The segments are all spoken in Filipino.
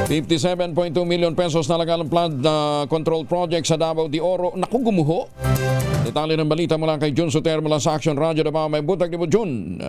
57.2 million pesos na lagang flood control project sa Davao De Oro. Naku, gumuho. Detalye ng balita mula kay Jun Soter mula sa Action Radio Davao. May butag ni Jun.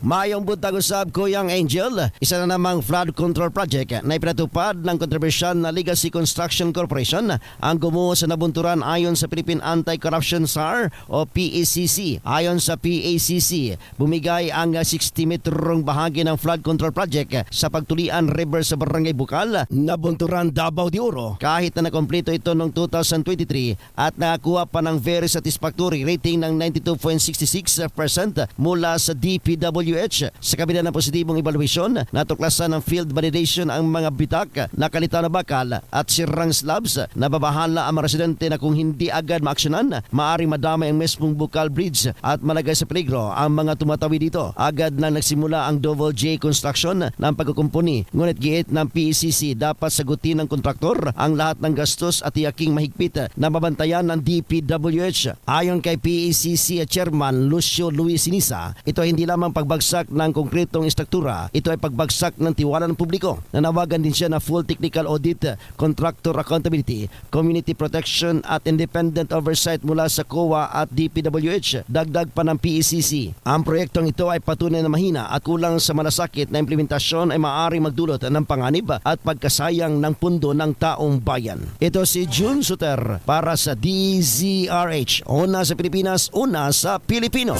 Mayong buntag usab Kuya Angel, isa na namang flood control project na ipinatupad ng kontrobersyal na Legacy Construction Corporation ang gumuho sa nabunturan ayon sa Philippine Anti-Corruption SAR o PACC. Ayon sa PACC, bumigay ang 60-metrong bahagi ng flood control project sa Pagtulian River sa Barangay Bukal, Nabunturan, Davao De Oro. Kahit na nakompleto ito noong 2023 at nakakuha pa ng very satisfactory rating ng 92.66% mula sa DPWH. Sa kabila ng positibong evaluation, natuklasan ng field validation ang mga bitak na kalitaw na bakal at sirang slabs na babahala ang mga residente na kung hindi agad maaksyonan, maaaring madamay ang mesmong Bukal Bridge at malagay sa peligro ang mga tumatawid dito. Agad na nagsimula ang Double J Construction ng pagkukumpuni, ngunit giit ng PCC dapat sagutin ng kontraktor ang lahat ng gastos at tiyaking mahigpit na mabantayan ng DPWH. Ayon kay PCC Chairman Lucio Luis Sinisa, ito hindi lamang pagbagsak ng konkretong istruktura, ito ay pagbagsak ng tiwala ng publiko. Nanawagan din siya na full technical audit, contractor accountability, community protection at independent oversight mula sa COA at DPWH. Dagdag pa ng PECC, ang proyektong ito ay patunay na mahina at kulang sa malasakit na implementasyon ay maaaring magdulot ng panganib at pagkasayang ng pundo ng taong bayan. Ito si Jun Soter para sa DZRH. Una sa Pilipinas, una sa Pilipino.